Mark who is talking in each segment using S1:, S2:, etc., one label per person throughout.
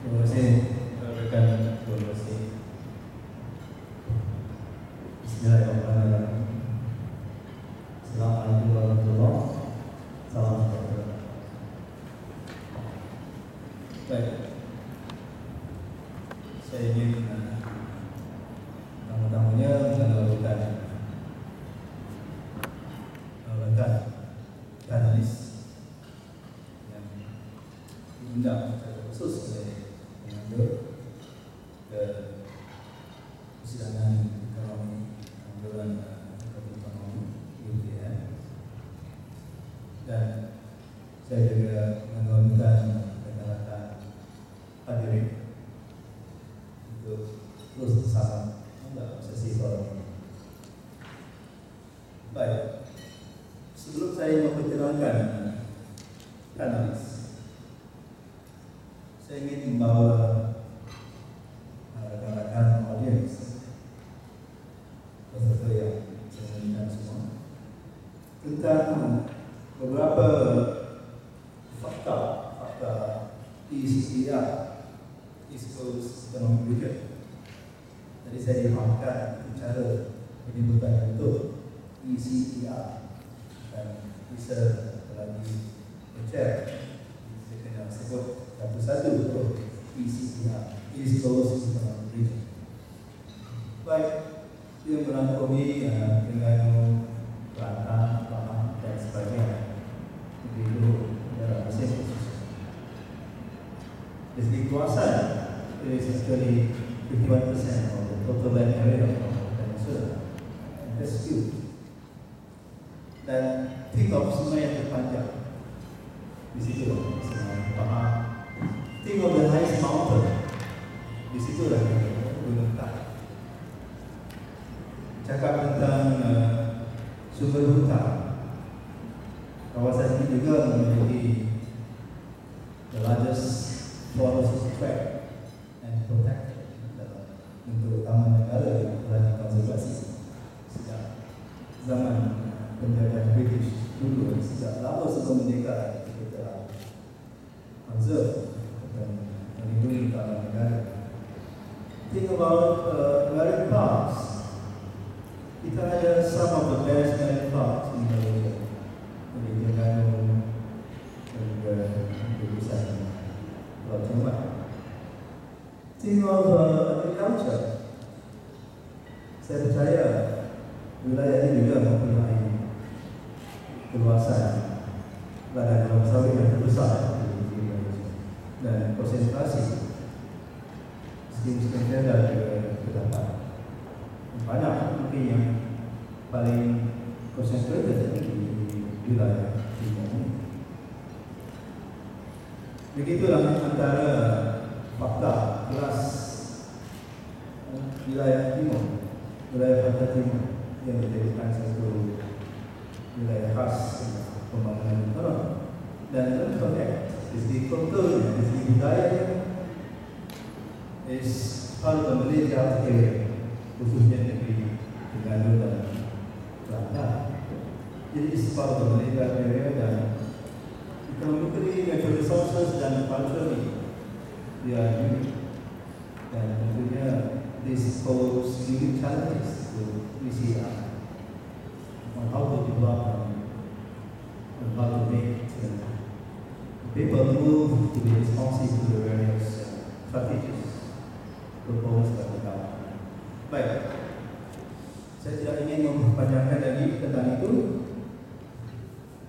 S1: Terima kasih rekan, terima kasih. Bismillahirrahmanirrahim. Assalamualaikum warahmatullahi wabarakatuh. Salam sejahtera. Baik, saya ingin pertama-tamanya mengaturkan analis yang diundang secara khusus oleh pengambil ke persidangan ekonomi anggaran ekonomi YBhg, dan saya juga menurunkan rekan-rekan hadirin untuk terus bersama dalam sesi forum ini. Baik, sebelum saya memperkenalkan analis, saya ingin membawa rekan-rekan audiens, peserta yang saya inginkan semua, tentang beberapa fakta ECER, East Coast Economic Region. Jadi saya dimaafkan cara penyebutan untuk ECER dan bisa lagi share. Saya kena sebut satu-satu untuk ECER, East Coast Economic Region. Baik, dia merangkumi Terengganu, Kuala, dan sebagainya. Begitu dalam Malaysia khususnya. Dari segi kawasan, it is actually 51% of the total land area of the peninsula. And that's huge. Dan think of sungai yang terpanjang di situ, Sungai Pahang. Think of the highest mountain, di situ lah Gunung Tak. Cakap tentang sumber hutan, kawasan ini juga memiliki the largest forest tract and protected untuk taman negara yang telah dikonservasi sejak zaman penjajahan British dulu, sejak lama sebelum merdeka kita telah observe dan melindungi taman negara. Think about marine parks. Kita ada some of the best marine parks in Malaysia, di Terengganu dan juga di pusat Jamal. Think of agriculture. Saya percaya wilayah ini juga mempunyai keluasan ladang kelapa sawit yang terbesar di Malaysia, dan konsentrasi skim-skim federal juga terdapat. Banyak mungkin yang paling konsentrasi di wilayah timur ini. Begitulah antara fakta kelas wilayah timur, wilayah pantai timur yang menjadikan satu wilayah khas pembangunan ekonomi. Dan dalam konteks segi kulturnya, segi budayanya, is part of the Malaysia area, khususnya negeri Terengganu dan Kuala. Jadi is part of the Malaysia area, dan economically, natural resources dan culturally they are unique. Dan tentunya this pose unique challenges to ECER on how to develop and how to make people move to be responsive to the various strategies proposed by the government. Baik, saya tidak ingin memperpanjangkan lagi tentang itu.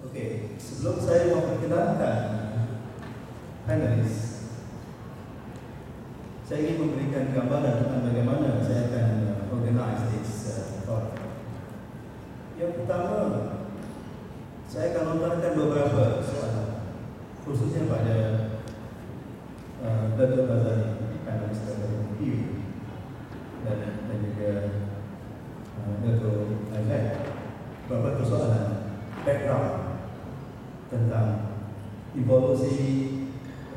S1: Okey, sebelum saya memperkenalkan panelis, saya ingin memberikan gambaran tentang bagaimana saya akan organize this talk. Yang pertama, saya akan lontarkan beberapa soalan, khususnya pada Dato Razali, panelis Dato dan juga Dato Oleh, beberapa soalan background tentang evolusi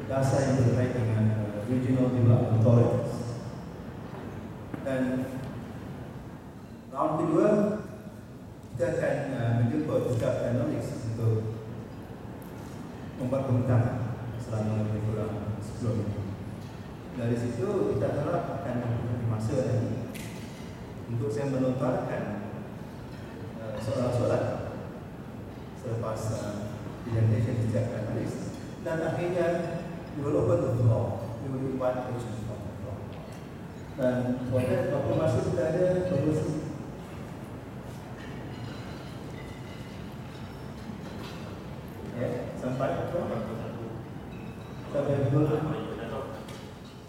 S1: dasar yang berkait dengan regional development authorities. Dan round kedua, kita akan menjemput juga analis untuk membuat pembentangan selama lebih kurang 10 minit. Dari situ kita harap akan mempunyai masa lagi untuk saya melontarkan soalan-soalan selepas presentation setiap analis, dan akhirnya we will open the floor, we will invite questions from the floor. Dan for that, berapa masa kita ada?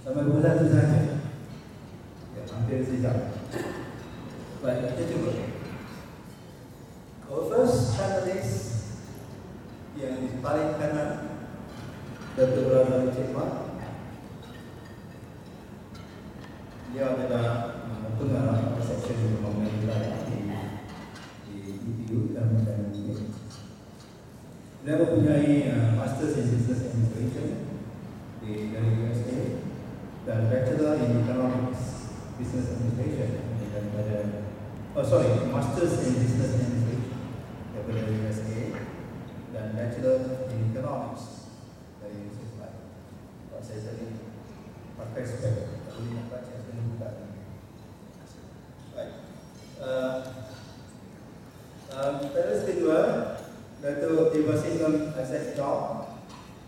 S1: Sampai bulan tu saja. Ya, hampir sejam. Baik, kita cuba. Our first panelist yang di paling kanan, Datuk Razali Cikmat. Dia adalah pengarah section pembangunan wilayah di EPU dan ini. Dia mempunyai Masters in Business Administration dari USA dan Bachelor in Economics Business Administration daripada Masters in Business Administration daripada USA dan Bachelor in Economics dari Universitas. Kalau saya tadi pakai spek, kalau nak baca saya kena buka. Baik. Terus kedua, Dato Jebasingam Issace.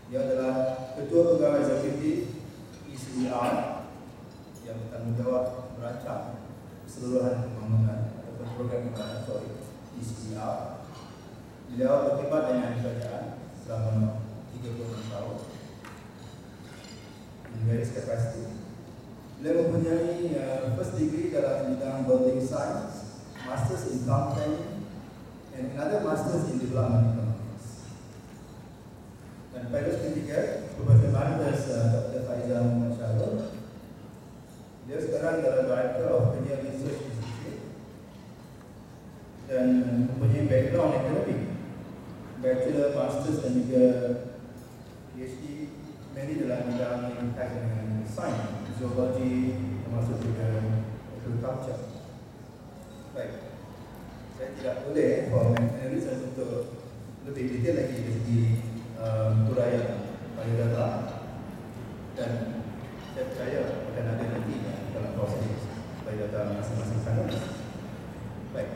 S1: Dia adalah Ketua Pegawai Eksekutif ECERDC yang bertanggungjawab merancang keseluruhan pembangunan ataupun program ECERDC. Beliau terlibat dengan kerajaan selama 36 tahun in various capacity. Beliau mempunyai first degree dalam bidang building science, masters in town planning, and another masters in development economics. Dan pada ketiga, Profesor Dr. Faizah. Dia sekarang adalah Director of Research Institute dan mempunyai background akademik, Bachelor, Masters dan juga PhD, mainly dalam bidang yang berkaitan dengan sains, zoologi, termasuk juga agriculture. Baik. Saya tidak boleh for Emeritus untuk lebih detail lagi dari segi uraian payudara, dan saya percaya akan ada nanti dalam proses payudara masing-masing panelis. Baik.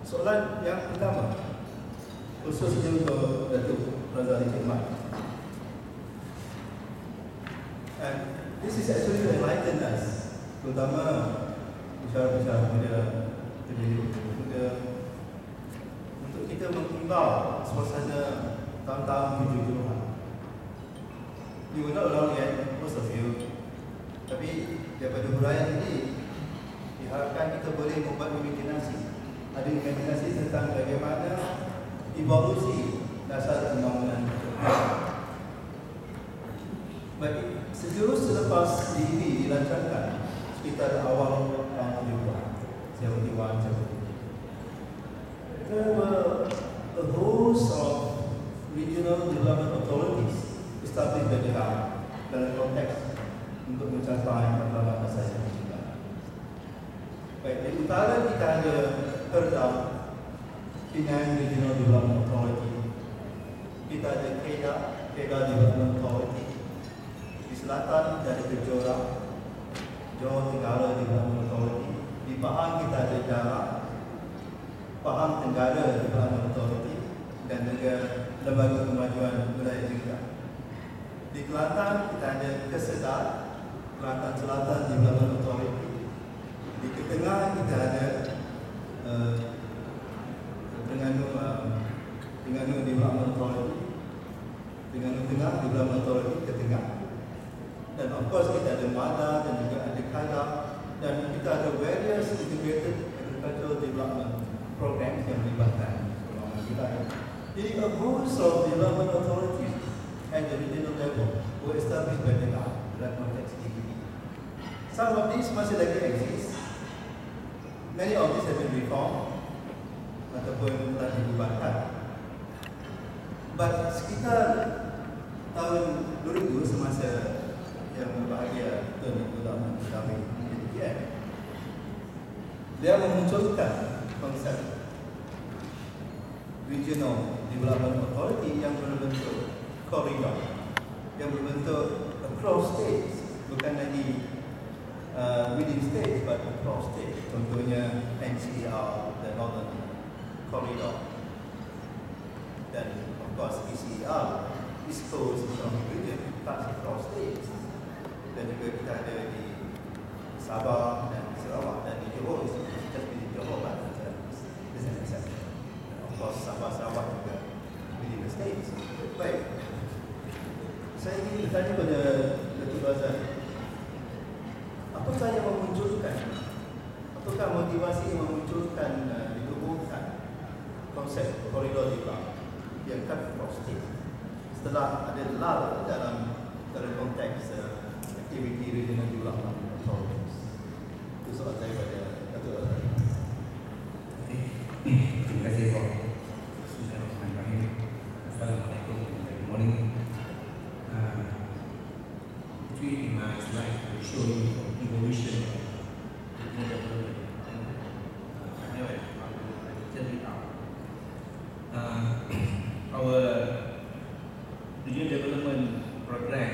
S1: Soalan yang pertama, khususnya untuk Datuk Razali Jamal. And this is actually to enlighten us, terutama bicara-bicara pada untuk kita mengimbau suasana tahun-tahun 70-an. You will not allow yet, most of you. Tapi daripada huraian ini, diharapkan kita boleh membuat imajinasi. Ada imajinasi tentang bagaimana evolusi dasar pembangunan. Baik, sejurus selepas diri dilancarkan sekitar awal tahun 70-an. There were a host of regional development authorities established by Negara dalam konteks untuk mencapai matlamat asas kita. Baik, di utara kita ada PERKEM, Penang Regional Development Authority. Kita ada Kedah Development Authority. Di selatan kita ada Johor Negara Development Authority. Di Pahang kita ada Negara, Pahang Negara Development Authority dan juga Lembaga Kemajuan Wilayah juga. Di Kelantan kita ada Kesedar, Kelantan Selatan Development Authority. Di Ketengah kita ada Terengganu Development Authority, Terengganu Tengah Development Authority Ketengah. Dan of course kita ada Mada dan juga ada Kuala, dan kita ada various integrated agricultural development programs yang melibatkan pembangunan wilayah. Jadi a host of development authorities at the regional level were established by Negara dalam konteks EPU. Some of these masih lagi exist. Many of these have been reformed ataupun telah dibubarkan. But sekitar tahun 2000 semasa yang berbahagia Tuan Ulama Islami MPN, dia memunculkan konsep Regional Development Authority yang berbentuk koridor, yang berbentuk across states, bukan lagi within states, but across states. Contohnya NCR, the Northern Corridor, dan of course ECER, East Coast Economic Region, cuts across states. Dan juga kita ada di Sabah dan Sarawak dan di Johor, just di Johor lah, of course Sabah Sarawak juga within the states. Baik, saya ingin bertanya pada Datuk Razali, apa sahaja memunculkan, apakah motivasi yang memunculkan ditubuhkan konsep koridor dipak yang cut across state setelah ada lull dalam konteks aktiviti regional development authorities? Itu soal saya pada Datuk Razali.
S2: Terima kasih Prof. Bismillahirrahmanirrahim. Assalamualaikum. Good morning. In my slide, I will show you the evolution of the development. I will tell you how. Our regional development program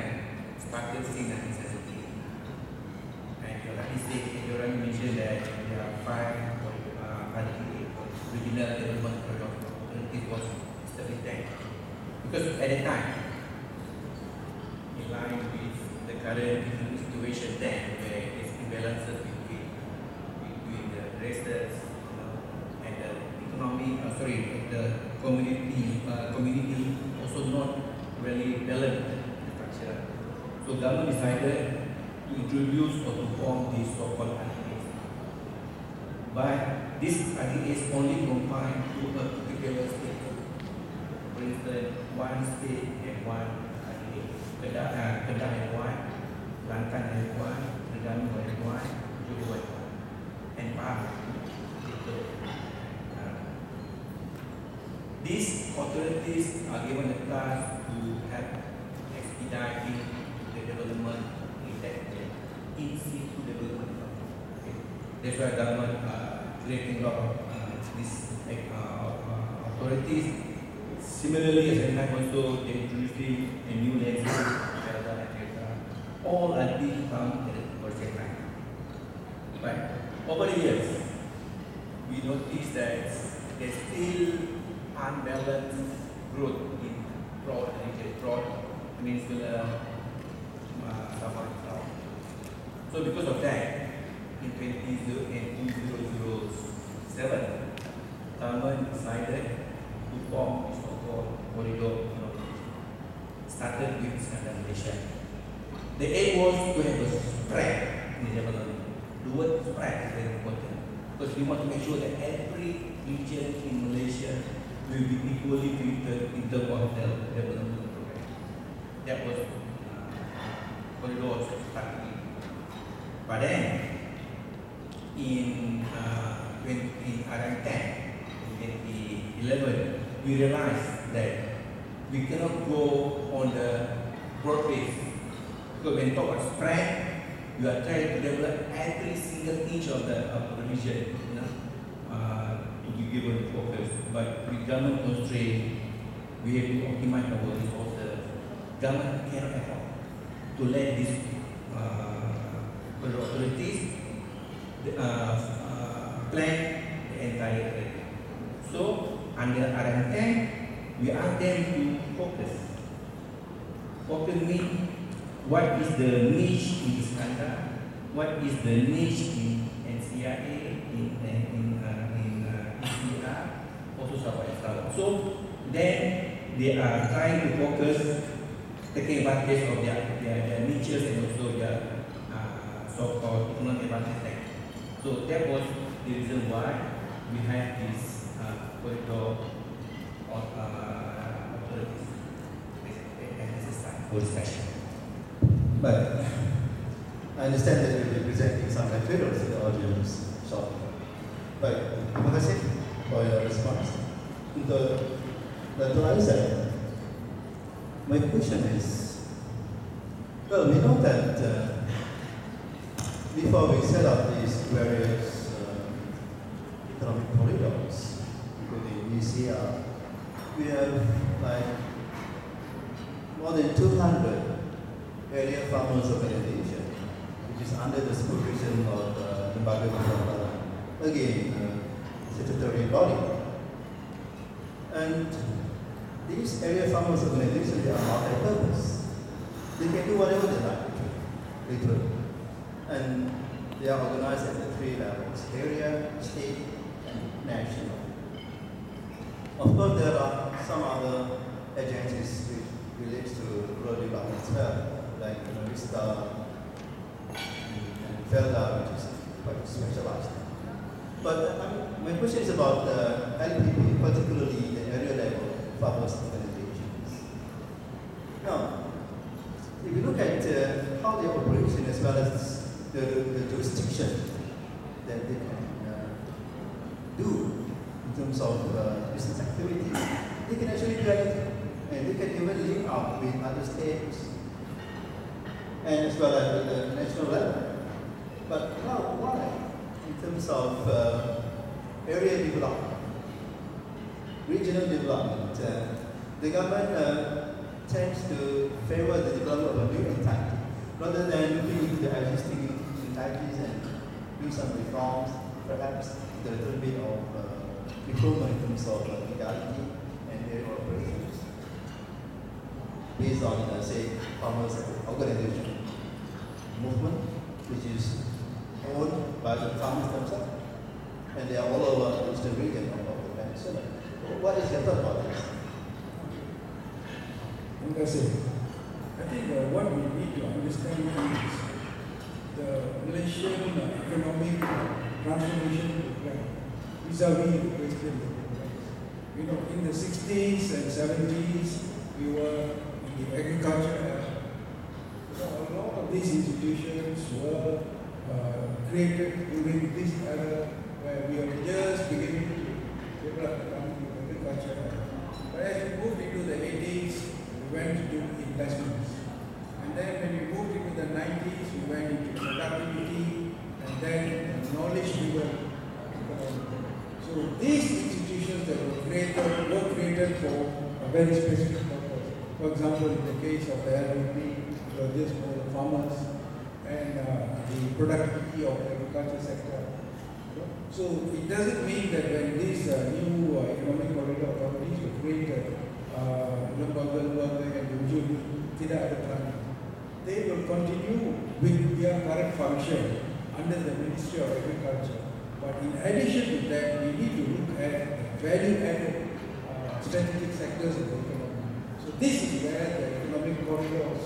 S2: started since 1970. And you already said, you already mentioned that there are 5 regional development projects. It was established then. Because at the time, in line with the current situation then, where there's imbalances between the races and the economy, the community also not really balanced structure. So government decided to introduce or to form this so-called RDAs. But this RDAs only confined to a particular state. For instance, one state and one RDA. Kedah and one, Kelantan and one, Terengganu and one, Johor and one, and Part1. These authorities are given the task to help expediting the development in that area, in situ development. Okay. That's why government creating a lot of these authorities. Similarly, as a time also, they introducing a new language, all until come at the same time. But over the years, we noticed that there's still unbalanced growth in broad region, broad peninsula, Sabah and Sarawak. So because of that, in 2007, government decided to form this so-called corridor economy. Started with Malaysia. The aim was to have a spread in the development. The word spread is very important because we want to make sure that every region in Malaysia will be equally treated in terms of the development program. That was corridor strategy. But then, in around 2011, we realized that we cannot go on the broad base. Because when you talk about spread, you are trying to develop every single inch of the region, to be given focus. But with government constraint, we have to optimize our resources. Government cannot afford to let these authorities plan the entire area. So under RM10, we ask them to focus. Focus means what is the niche in Iskandar, what is the niche in NCIA, in ECER, also Sabah and Sarawak. So then they are trying to focus, taking advantage of their niches and also their so-called economic advantage. So that was the reason why we have this corridor authorities as a start for discussion.
S1: But I understand that you'll be presenting some materials to the audience shortly. Baik, terima kasih for your response. Untuk Dato' Faizah, my question is, well, we know that before we set up these various economic corridors, including ECR, we have like more than 200 area farmers organization, which is under the supervision of Lembaga Kebangsaan, again, statutory body. And these area farmers organizations, they are multi-purpose. They can do whatever they like, literally. And they are organized at the three levels: area, state, and national. Of course, there are some other agencies which relates to rural development as well, like Vista and Felda, which is quite specialized. But my question is about LPP, particularly the area level farmers organizations. Now, if you look at how they operation as well as the jurisdiction that they can do in terms of business activities, they can actually do anything. And they can even link up with other states and as well as at the national level. But why? In terms of area development, regional development, the government tends to favor the development of a new entity rather than looking into the existing entities and do some reforms, perhaps a little bit of improvement in terms of legality and area operations based on, say, farmers organization movement, which is owned by the farmers themselves, and they are all over the eastern region of the peninsula. What is your thought about this?
S3: I think what we need to understand is the Malaysian economic transformation program vis-a-vis the Western. You know, in the 60s and 70s, we were in the agriculture era. So a lot of these institutions were created during this era where we are just beginning to develop the country of agriculture. But as we moved into the 80s, we went to investments. And then when we moved into the 90s, we went into productivity and then knowledge-driven economy. So these institutions that were created for a very specific purpose. For example, in the case of the LPP, it was just for the farmers and the productivity of the agriculture sector. So it doesn't mean that when these new economic corridor authorities were created, lembaga and usually tidak ada peran. They will continue with their current function under the Ministry of Agriculture. But in addition to that, we need to look at value-added strategic sectors of the economy. So this is where the economic corridors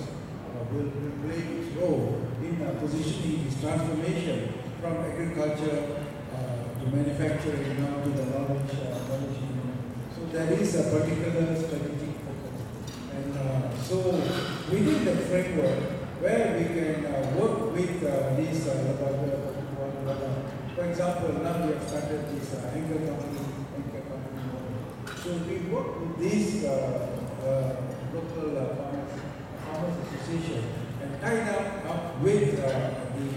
S3: will play its role in positioning this transformation from agriculture to manufacturing now to the knowledge economy. So there is a particular strategic focus. And so within the framework where we can work with these for example, now we have started this anchor company model. So we work with these local farmers association and tie them up with the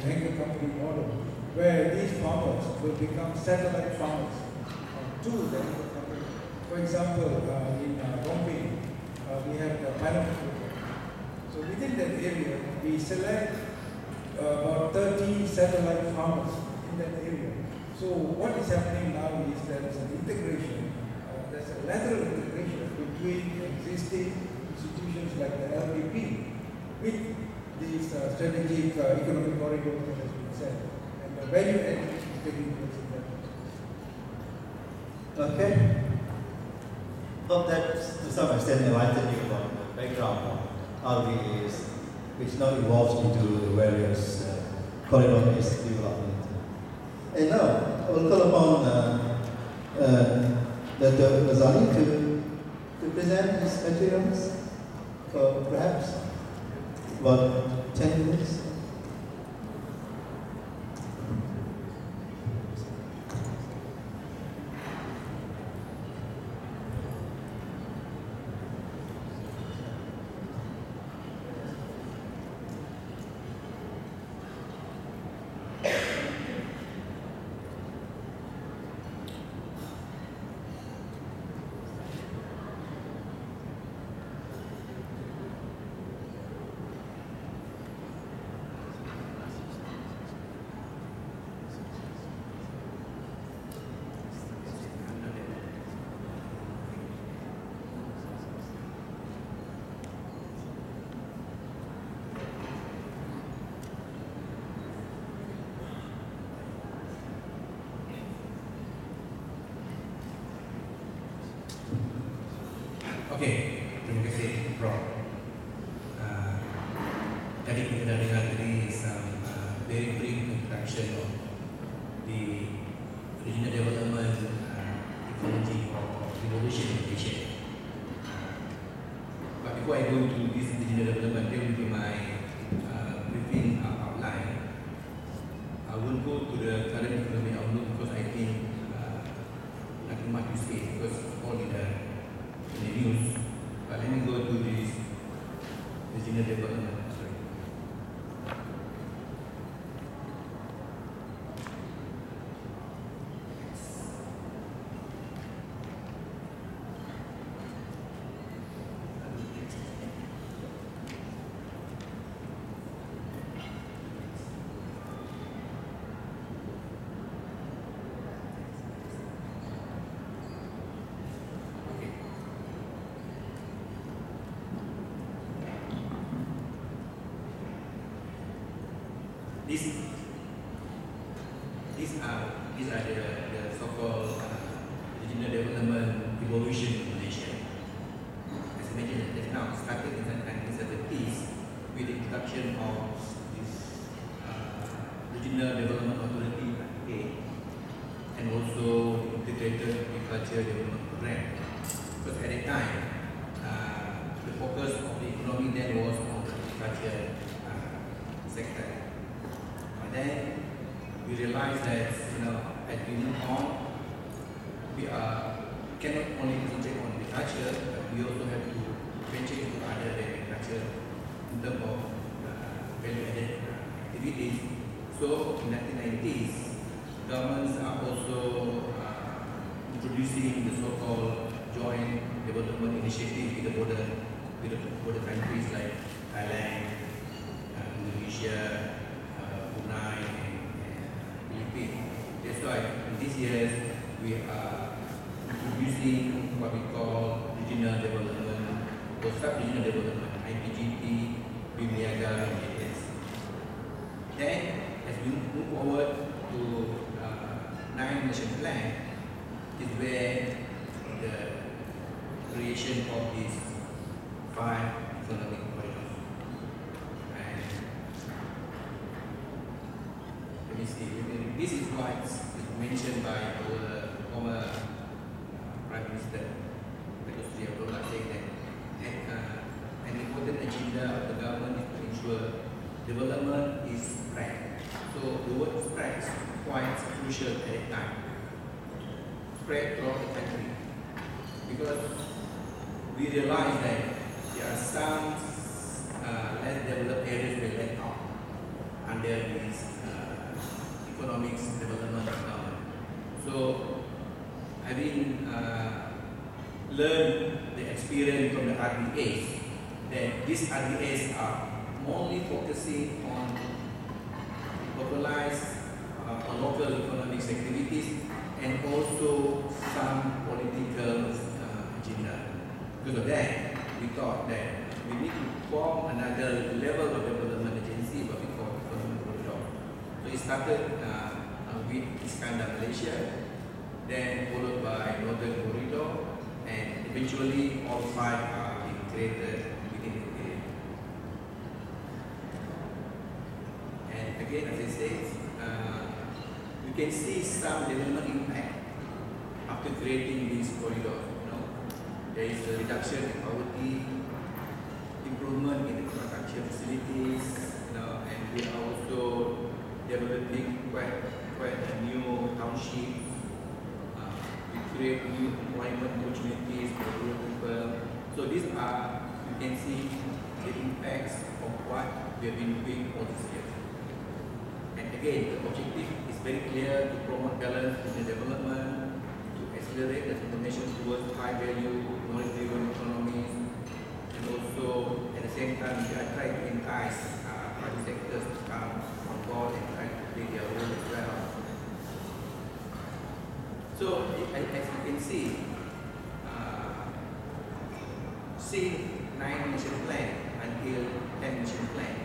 S3: anchor company model, where these farmers will become satellite farmers to the anchor company. For example, in Romping, we have the pineapple program. So within that area, we select about 30 satellite farmers in that area. So what is happening now is there is an integration, there's a lateral integration between existing institutions like the LPP with these strategic economic corridors that has been set, and the value add is taking place in that.
S1: Okay. Hope that to some extent enlightened you about the background of RVAs, which now evolves into the various corridor-based development. And now I will call upon Dr. Razali to present his materials for perhaps about 10 minutes.
S2: Okey, terima kasih Prof. Tadi kita dah dengar tadi some very brief introduction of the regional development ecology of revolution in Malaysia. But before I go to this regional development, there will be my briefing outline. I won't go to the current economic outlook because I think nothing much to say because all in the news. But let me go to this regional development. Sorry. These are the so-called regional development evolution in Malaysia. As I mentioned just now, it started in the 1970s with the introduction of this regional development authority and also integrated agriculture development program. Because at that time, the focus of the economy then was on the agriculture sector. But then we realized that as we move on, we cannot only concentrate on agriculture, but we also have to venture into other than agriculture in terms of value-added activities. So in the 1990s, governments are also introducing the so-called joint development initiative with the border countries like Thailand, Indonesia, Brunei, and Philippines. That's why in these years we are introducing what we call regional development or sub-regional development, IPGP, YBhg, and Majlis. Then, as we move forward to 9 Nation Plan, is where the creation of these 5 economic corridors. And let me see, this is what is mentioned by our former Prime Minister, Dato, saying that an important agenda of the government is to ensure development is spread. So the word spread is quite crucial at that time. Spread throughout the country. Because we realize that there are some less developed areas that left out under this economic development government. So having learned the experience from the RDAs, that these RDAs are only focusing on localized or local economic activities and also some political agenda. Because of that, we thought that we need to form another level of development agency, what we call economic corridor. So it started with Iskandar, Malaysia, then followed by Northern Corridor, and eventually all 5 are being created within the area. And again, as I said, we can see some development impact after creating these corridors. There is a reduction in poverty, improvement in infrastructure facilities, and we are also developing quite a new township. We create new employment opportunities for rural people. So these are, you can see the impacts of what we have been doing all these years. And again, the objective is very clear: to promote balance in the development, to accelerate the transformation towards high-value, knowledge-driven economies, and also at the same time, we are trying to entice private sectors to come on board and try to play their role as well. So, as you can see, since 9 Nation Plan until 10 Nation Plan,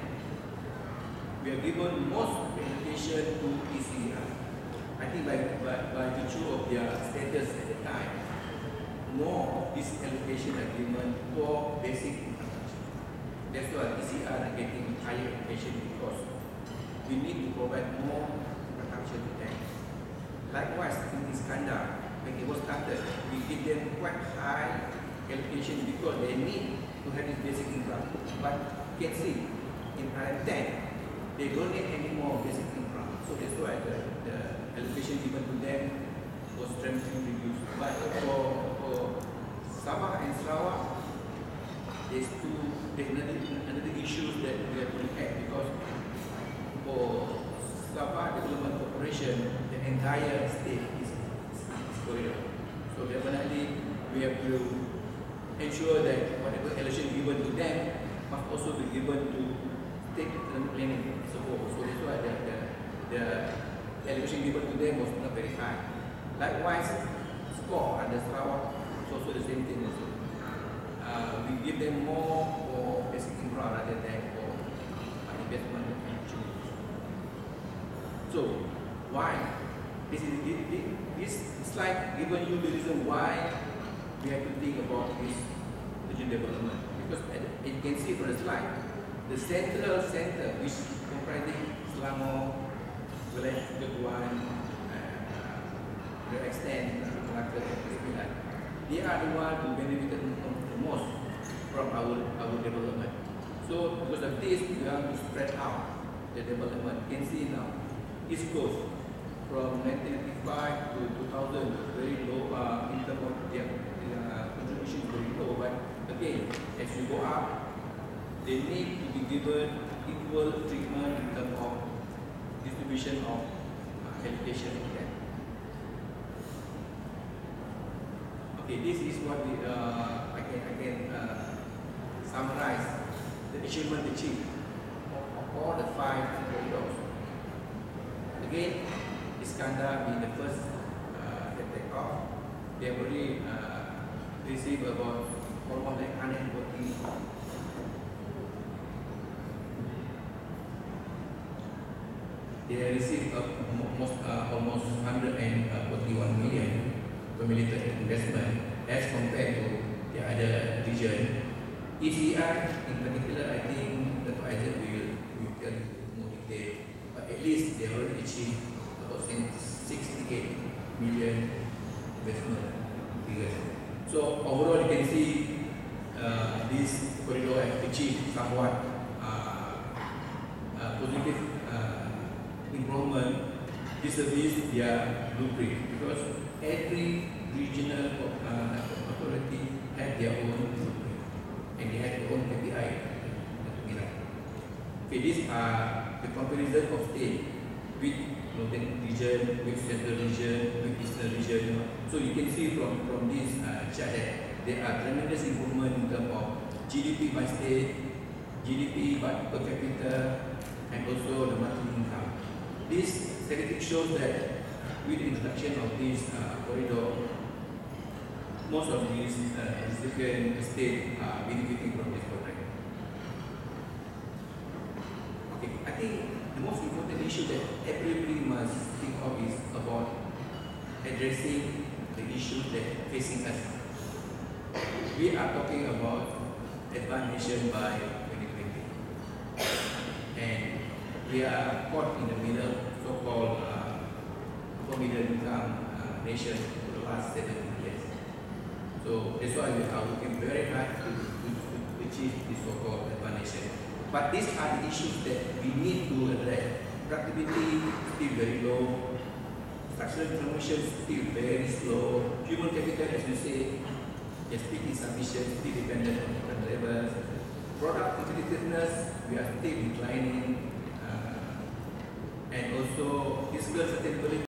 S2: we have given most presentation to ECERDC. I think by virtue of their status at the time, more of this allocation agreement for basic infrastructure. That's why ECR are getting higher allocation because we need to provide more infrastructure to them. Likewise, in Iskandar, when it was started, we give them quite high allocation because they need to have this basic infra. But you can see, in RM10, they don't need any more basic infra. So that's why the allocation given to them was dramatically reduced. But for Sabah and Sarawak, there's another issues that we have to look at because for Sabah Development Corporation, the entire state is corridor. So definitely we have to ensure that whatever allocation given to them must also be given to state economic planning as a whole. So that's why the allocation given to them was not very high. Likewise, score under Sarawak is also the same thing. Also. We give them more for basic infra rather than for investment opportunities. So why? This slide given you the reason why we have to think about this regional development. Because you can see from the slide, the central center which comprising Selangor, Wilayah Kebangsaan, the extent Melaka and Persidangan, they are the ones who benefited the most from our development. So because of this, we have to spread out the development. You can see now, East Coast from 1995 to 2000 very low in terms of their contribution is very low. But again, as you go up, they need to be given equal treatment in terms of distribution of allocation to them. Okay, this is what I can summarize the achievement achieved of all the 5 corridors. Again, Iskandar being the first that take off, they have already received about almost like 140. They have received almost 141 million cumulative investment as compared to the other region. ECI in particular, I think Dato will tell you more detail, but at least they already achieved about 68 million investment figures. So overall, you can see this corridor has achieved somewhat positive improvement vis-a-vis their blueprint, because every regional authority had their own blueprint and they had their own KPI. Okay, these are the comparison of state with northern region, with central region, with eastern region. So you can see from this chart that there are tremendous improvement in terms of GDP by state, GDP by per capita, and also the monthly income. This statistic shows that with the introduction of this corridor, most of these recipient states are benefiting from this program. Okay, I think the most important issue that everybody must think of is about addressing the issues that facing us. We are talking about advanced nation by 2020, and we are caught in the middle, so-called middle income nation for the last 70 years. So that's why we are working very hard to achieve this so-called advanced nation. But these are the issues that we need to address. Productivity still very low, structural transformation still very slow, human capital, as we say, is still insufficient, still dependent on different levels. Product competitiveness, we are still declining, and also fiscal sustainability